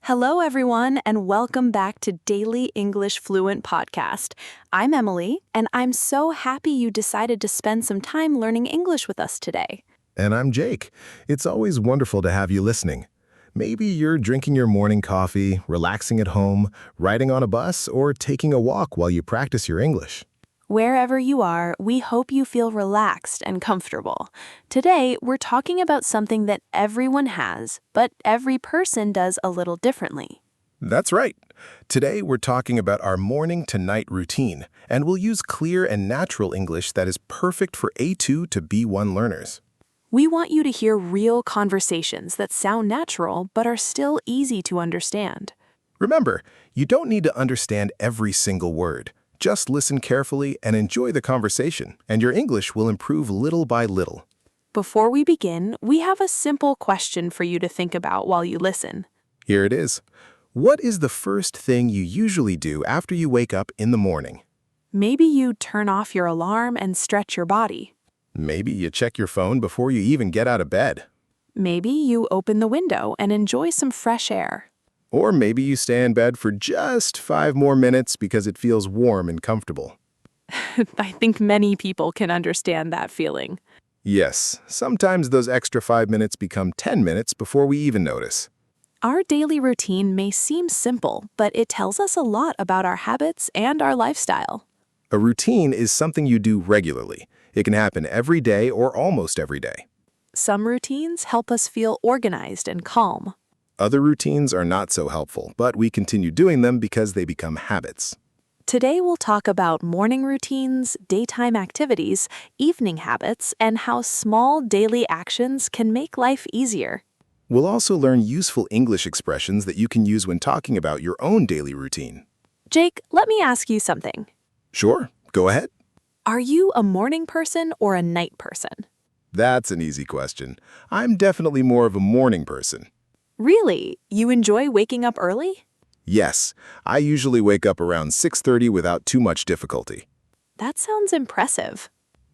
Hello, everyone, and welcome back to Daily English Fluent Podcast. I'm Emily, and I'm so happy you decided to spend some time learning English with us today. And I'm Jake. It's always wonderful to have you listening. Maybe you're drinking your morning coffee, relaxing at home, riding on a bus, or taking a walk while you practice your English. Wherever you are, we hope you feel relaxed and comfortable. Today, we're talking about something that everyone has, but every person does a little differently. That's right. Today, we're talking about our morning to night routine, and we'll use clear and natural English that is perfect for A2 to B1 learners. We want you to hear real conversations that sound natural but are still easy to understand. Remember, you don't need to understand every single word. Just listen carefully and enjoy the conversation, and your English will improve little by little. Before we begin, we have a simple question for you to think about while you listen. Here it is. What is the first thing you usually do after you wake up in the morning? Maybe you turn off your alarm and stretch your body. Maybe you check your phone before you even get out of bed. Maybe you open the window and enjoy some fresh air. Or maybe you stay in bed for just 5 more minutes because it feels warm and comfortable. I think many people can understand that feeling. Yes, sometimes those extra 5 minutes become 10 minutes before we even notice. Our daily routine may seem simple, but it tells us a lot about our habits and our lifestyle. A routine is something you do regularly. It can happen every day or almost every day. Some routines help us feel organized and calm. Other routines are not so helpful, but we continue doing them because they become habits. Today we'll talk about morning routines, daytime activities, evening habits, and how small daily actions can make life easier. We'll also learn useful English expressions that you can use when talking about your own daily routine. Jake, let me ask you something. Sure, go ahead. Are you a morning person or a night person? That's an easy question. I'm definitely more of a morning person. Really? You enjoy waking up early? Yes, I usually wake up around 6:30 without too much difficulty. That sounds impressive.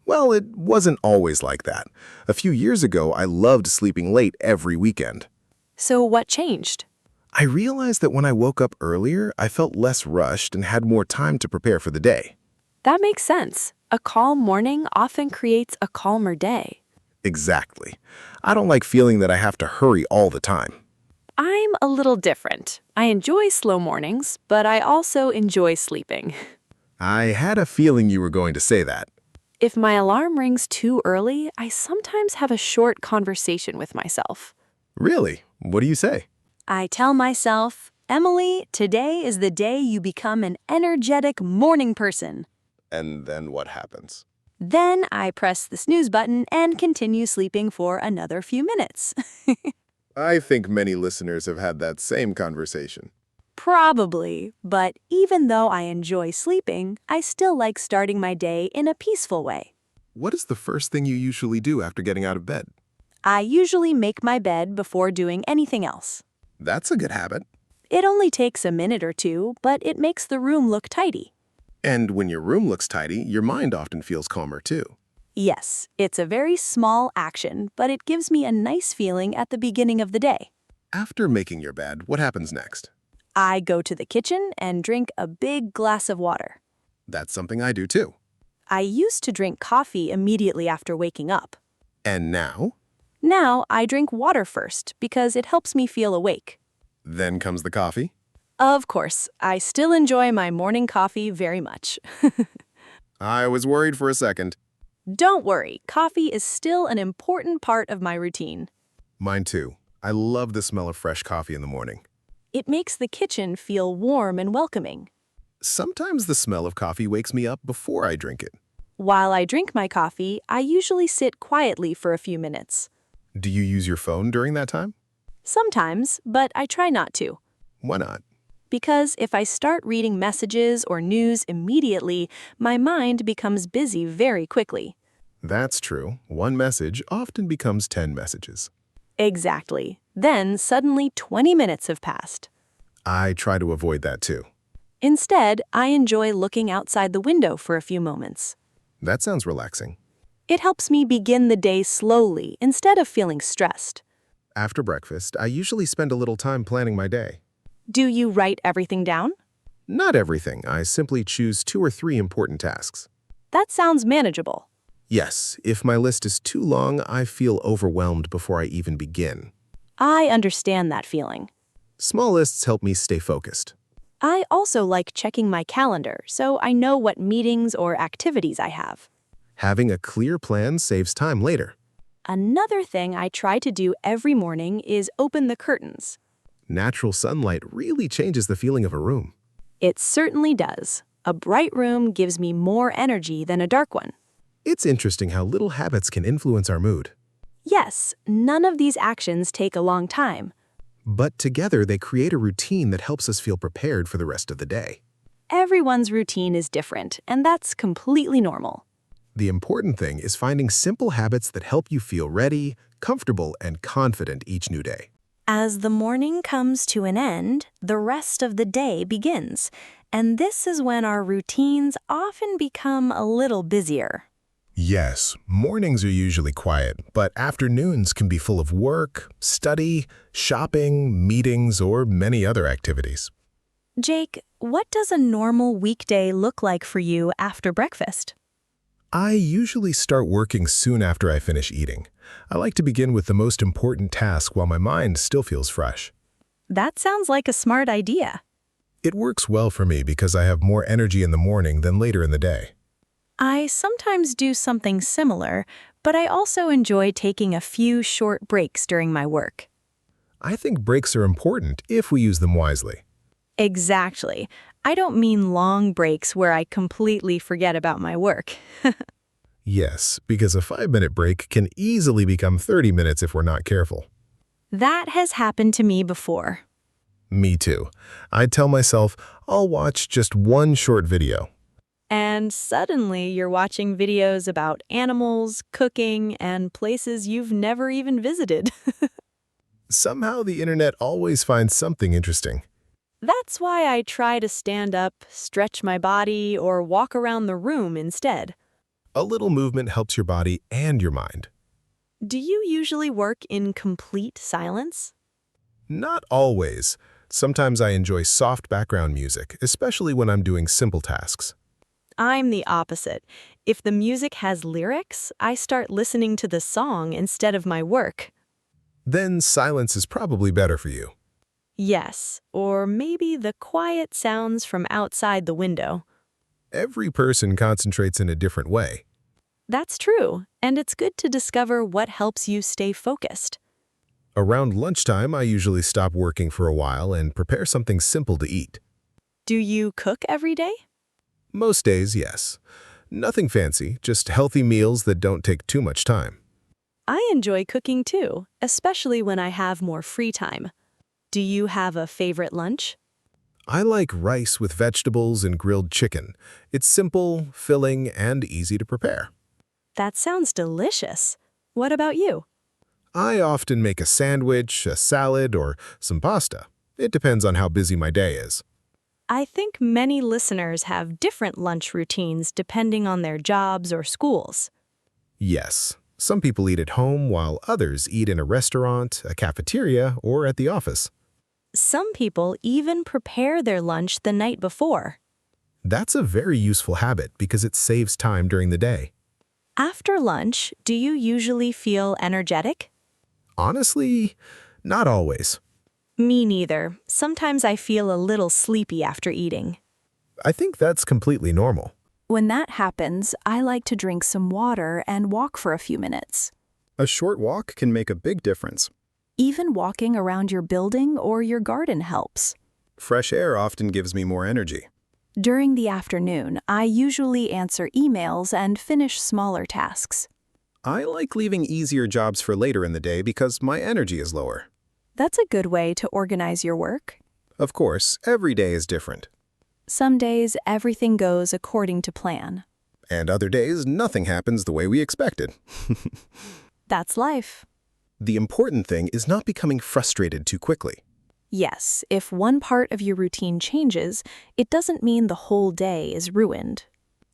Well, it wasn't always like that. A few years ago, I loved sleeping late every weekend. So what changed? I realized that when I woke up earlier, I felt less rushed and had more time to prepare for the day. That makes sense. A calm morning often creates a calmer day. Exactly. I don't like feeling that I have to hurry all the time. I'm a little different. I enjoy slow mornings, but I also enjoy sleeping. I had a feeling you were going to say that. If my alarm rings too early, I sometimes have a short conversation with myself. Really? What do you say? I tell myself, Emily, today is the day you become an energetic morning person. And then what happens? Then I press the snooze button and continue sleeping for another few minutes. I think many listeners have had that same conversation. Probably, but even though I enjoy sleeping, I still like starting my day in a peaceful way. What is the first thing you usually do after getting out of bed? I usually make my bed before doing anything else. That's a good habit. It only takes a minute or two, but it makes the room look tidy. And when your room looks tidy, your mind often feels calmer too. Yes, it's a very small action, but it gives me a nice feeling at the beginning of the day. After making your bed, what happens next? I go to the kitchen and drink a big glass of water. That's something I do too. I used to drink coffee immediately after waking up. And now? Now I drink water first because it helps me feel awake. Then comes the coffee? Of course, I still enjoy my morning coffee very much. I was worried for a second. Don't worry, coffee is still an important part of my routine. Mine too. I love the smell of fresh coffee in the morning. It makes the kitchen feel warm and welcoming. Sometimes the smell of coffee wakes me up before I drink it. While I drink my coffee, I usually sit quietly for a few minutes. Do you use your phone during that time? Sometimes, but I try not to. Why not? Because if I start reading messages or news immediately, my mind becomes busy very quickly. That's true. One message often becomes 10 messages. Exactly. Then suddenly 20 minutes have passed. I try to avoid that too. Instead, I enjoy looking outside the window for a few moments. That sounds relaxing. It helps me begin the day slowly instead of feeling stressed. After breakfast, I usually spend a little time planning my day. Do you write everything down? Not everything. I simply choose 2 or 3 important tasks. That sounds manageable. Yes, if my list is too long, I feel overwhelmed before I even begin. I understand that feeling. Small lists help me stay focused. I also like checking my calendar so I know what meetings or activities I have. Having a clear plan saves time later. Another thing I try to do every morning is open the curtains. Natural sunlight really changes the feeling of a room. It certainly does. A bright room gives me more energy than a dark one. It's interesting how little habits can influence our mood. Yes, none of these actions take a long time. But together they create a routine that helps us feel prepared for the rest of the day. Everyone's routine is different, and that's completely normal. The important thing is finding simple habits that help you feel ready, comfortable, and confident each new day. As the morning comes to an end, the rest of the day begins, and this is when our routines often become a little busier. Yes, mornings are usually quiet, but afternoons can be full of work, study, shopping, meetings, or many other activities. Jake, what does a normal weekday look like for you after breakfast? I usually start working soon after I finish eating. I like to begin with the most important task while my mind still feels fresh. That sounds like a smart idea. It works well for me because I have more energy in the morning than later in the day. I sometimes do something similar, but I also enjoy taking a few short breaks during my work. I think breaks are important if we use them wisely. Exactly. I don't mean long breaks where I completely forget about my work. Yes, because a 5-minute break can easily become 30 minutes if we're not careful. That has happened to me before. Me too. I tell myself, I'll watch just one short video. And suddenly you're watching videos about animals, cooking, and places you've never even visited. Somehow the internet always finds something interesting. That's why I try to stand up, stretch my body, or walk around the room instead. A little movement helps your body and your mind. Do you usually work in complete silence? Not always. Sometimes I enjoy soft background music, especially when I'm doing simple tasks. I'm the opposite. If the music has lyrics, I start listening to the song instead of my work. Then silence is probably better for you. Yes, or maybe the quiet sounds from outside the window. Every person concentrates in a different way. That's true, and it's good to discover what helps you stay focused. Around lunchtime, I usually stop working for a while and prepare something simple to eat. Do you cook every day? Most days, yes. Nothing fancy, just healthy meals that don't take too much time. I enjoy cooking too, especially when I have more free time. Do you have a favorite lunch? I like rice with vegetables and grilled chicken. It's simple, filling, and easy to prepare. That sounds delicious. What about you? I often make a sandwich, a salad, or some pasta. It depends on how busy my day is. I think many listeners have different lunch routines depending on their jobs or schools. Yes, some people eat at home while others eat in a restaurant, a cafeteria, or at the office. Some people even prepare their lunch the night before. That's a very useful habit because it saves time during the day. After lunch, do you usually feel energetic? Honestly, not always. Me neither. Sometimes I feel a little sleepy after eating. I think that's completely normal. When that happens, I like to drink some water and walk for a few minutes. A short walk can make a big difference. Even walking around your building or your garden helps. Fresh air often gives me more energy. During the afternoon, I usually answer emails and finish smaller tasks. I like leaving easier jobs for later in the day because my energy is lower. That's a good way to organize your work. Of course, every day is different. Some days, everything goes according to plan. And other days, nothing happens the way we expected. That's life. The important thing is not becoming frustrated too quickly. Yes, if one part of your routine changes, it doesn't mean the whole day is ruined.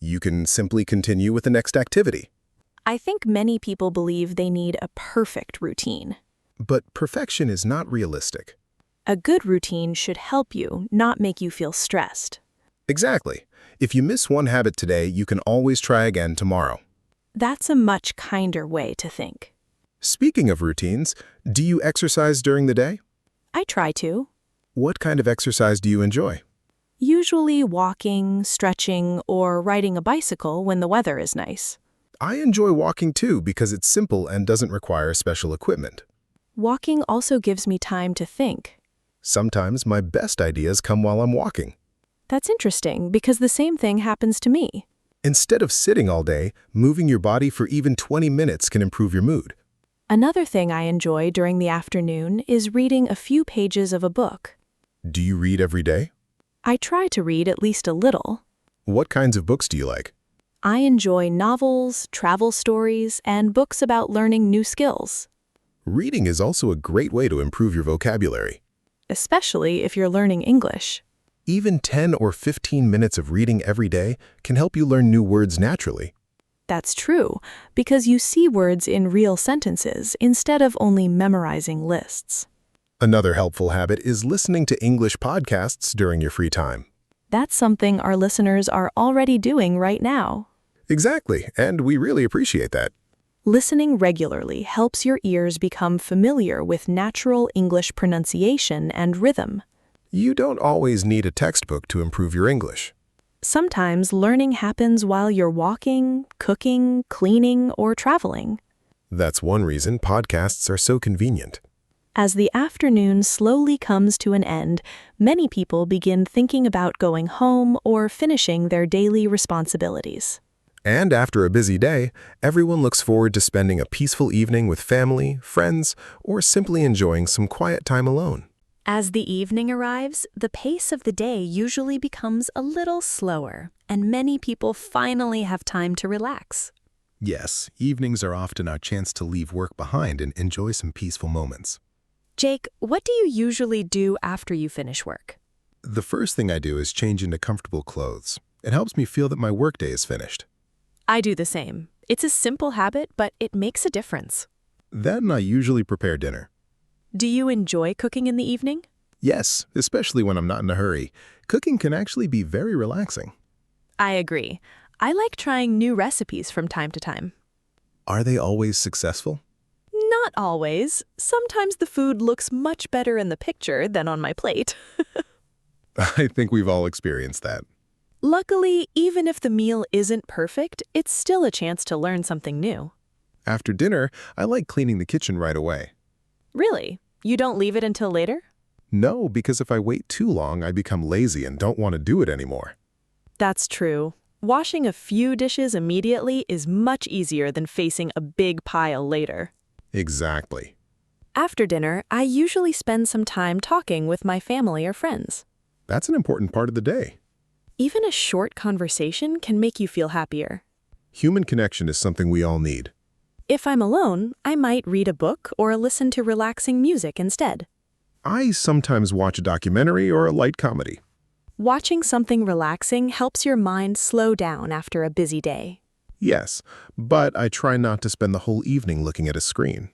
You can simply continue with the next activity. I think many people believe they need a perfect routine. But perfection is not realistic. A good routine should help you, not make you feel stressed. Exactly. If you miss one habit today, you can always try again tomorrow. That's a much kinder way to think. Speaking of routines, do you exercise during the day? I try to. What kind of exercise do you enjoy? Usually walking, stretching, or riding a bicycle when the weather is nice. I enjoy walking too because it's simple and doesn't require special equipment. Walking also gives me time to think. Sometimes my best ideas come while I'm walking. That's interesting because the same thing happens to me. Instead of sitting all day, moving your body for even 20 minutes can improve your mood. Another thing I enjoy during the afternoon is reading a few pages of a book. Do you read every day? I try to read at least a little. What kinds of books do you like? I enjoy novels, travel stories, and books about learning new skills, Reading is also a great way to improve your vocabulary. especially if you're learning English. Even 10 or 15 minutes of reading every day can help you learn new words naturally. That's true, because you see words in real sentences instead of only memorizing lists. Another helpful habit is listening to English podcasts during your free time. That's something our listeners are already doing right now. Exactly, and we really appreciate that. Listening regularly helps your ears become familiar with natural English pronunciation and rhythm. You don't always need a textbook to improve your English. Sometimes learning happens while you're walking, cooking, cleaning, or traveling. That's one reason podcasts are so convenient. As the afternoon slowly comes to an end, many people begin thinking about going home or finishing their daily responsibilities. And after a busy day, everyone looks forward to spending a peaceful evening with family, friends, or simply enjoying some quiet time alone. As the evening arrives, the pace of the day usually becomes a little slower, and many people finally have time to relax. Yes, evenings are often our chance to leave work behind and enjoy some peaceful moments. Jake, what do you usually do after you finish work? The first thing I do is change into comfortable clothes. It helps me feel that my workday is finished. I do the same. It's a simple habit, but it makes a difference. Then I usually prepare dinner. Do you enjoy cooking in the evening? Yes, especially when I'm not in a hurry. Cooking can actually be very relaxing. I agree. I like trying new recipes from time to time. Are they always successful? Not always. Sometimes the food looks much better in the picture than on my plate. I think we've all experienced that. Luckily, even if the meal isn't perfect, it's still a chance to learn something new. After dinner, I like cleaning the kitchen right away. Really? You don't leave it until later? No, because if I wait too long, I become lazy and don't want to do it anymore. That's true. Washing a few dishes immediately is much easier than facing a big pile later. Exactly. After dinner, I usually spend some time talking with my family or friends. That's an important part of the day. Even a short conversation can make you feel happier. Human connection is something we all need. If I'm alone, I might read a book or listen to relaxing music instead. I sometimes watch a documentary or a light comedy. Watching something relaxing helps your mind slow down after a busy day. Yes, but I try not to spend the whole evening looking at a screen.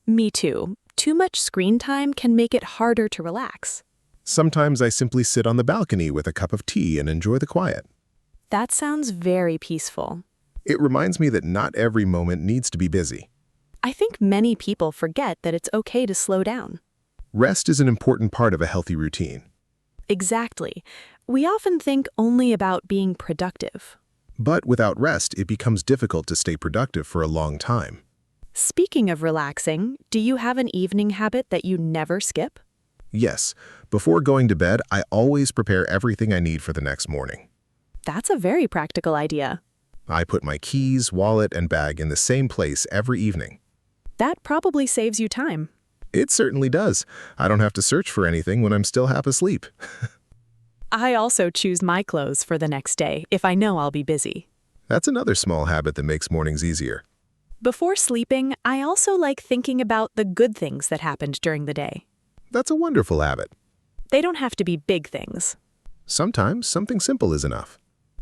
Me too. Too much screen time can make it harder to relax. Sometimes I simply sit on the balcony with a cup of tea and enjoy the quiet. That sounds very peaceful. It reminds me that not every moment needs to be busy. I think many people forget that it's okay to slow down. Rest is an important part of a healthy routine. Exactly. We often think only about being productive. But without rest, it becomes difficult to stay productive for a long time. Speaking of relaxing, do you have an evening habit that you never skip? Yes, before going to bed, I always prepare everything I need for the next morning. That's a very practical idea. I put my keys, wallet, and bag in the same place every evening. That probably saves you time. It certainly does. I don't have to search for anything when I'm still half asleep. I also choose my clothes for the next day if I know I'll be busy. That's another small habit that makes mornings easier. Before sleeping, I also like thinking about the good things that happened during the day. That's a wonderful habit. They don't have to be big things. Sometimes something simple is enough.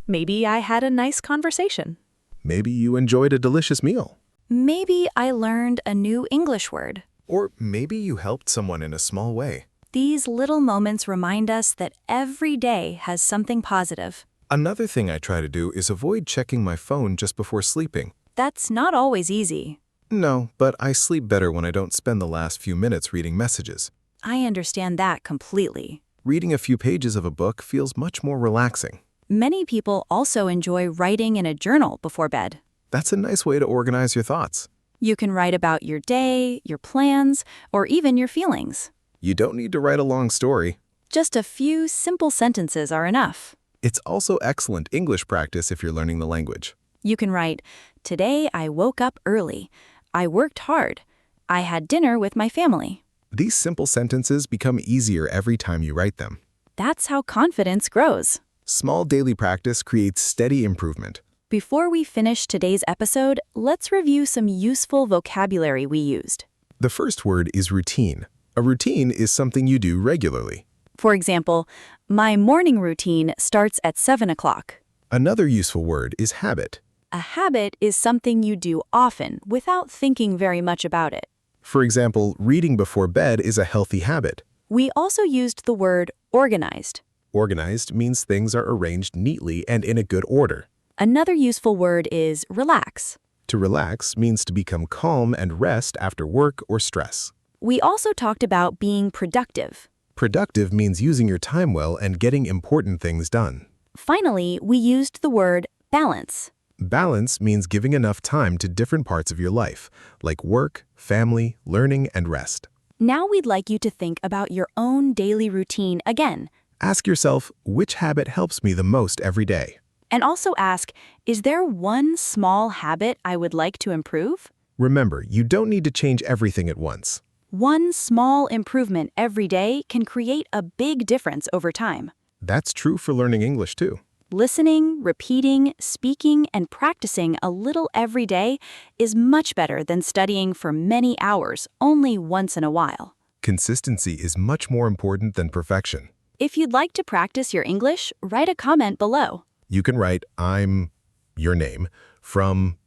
Maybe I had a nice conversation. Maybe you enjoyed a delicious meal. Maybe I learned a new English word. Or maybe you helped someone in a small way. These little moments remind us that every day has something positive. Another thing I try to do is avoid checking my phone just before sleeping. That's not always easy. No, but I sleep better when I don't spend the last few minutes reading messages. I understand that completely. Reading a few pages of a book feels much more relaxing. Many people also enjoy writing in a journal before bed. That's a nice way to organize your thoughts. You can write about your day, your plans, or even your feelings. You don't need to write a long story. Just a few simple sentences are enough. It's also excellent English practice if you're learning the language. You can write, "Today I woke up early. I worked hard. I had dinner with my family." These simple sentences become easier every time you write them. That's how confidence grows. Small daily practice creates steady improvement. Before we finish today's episode, let's review some useful vocabulary we used. The first word is routine. A routine is something you do regularly. For example, my morning routine starts at 7 o'clock. Another useful word is habit. A habit is something you do often without thinking very much about it. For example, reading before bed is a healthy habit. We also used the word organized. Organized means things are arranged neatly and in a good order. Another useful word is relax. To relax means to become calm and rest after work or stress. We also talked about being productive. Productive means using your time well and getting important things done. Finally, we used the word balance. Balance means giving enough time to different parts of your life, like work, family, learning, and rest. Now we'd like you to think about your own daily routine again. Ask yourself, which habit helps me the most every day? And also ask, is there one small habit I would like to improve? Remember, you don't need to change everything at once. One small improvement every day can create a big difference over time. That's true for learning English too. Listening, repeating, speaking, and practicing a little every day is much better than studying for many hours only once in a while. Consistency is much more important than perfection. If you'd like to practice your English, write a comment below. You can write, "I'm your name," from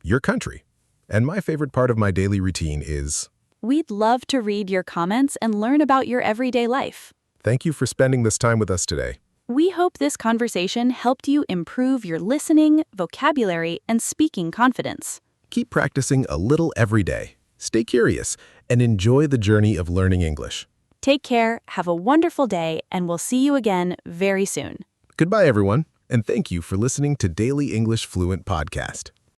your country. And my favorite part of my daily routine is... We'd love to read your comments and learn about your everyday life. Thank you for spending this time with us today. We hope this conversation helped you improve your listening, vocabulary, and speaking confidence. Keep practicing a little every day. Stay curious and enjoy the journey of learning English. Take care, have a wonderful day, and we'll see you again very soon. Goodbye, everyone, and thank you for listening to Daily English Fluent Podcast.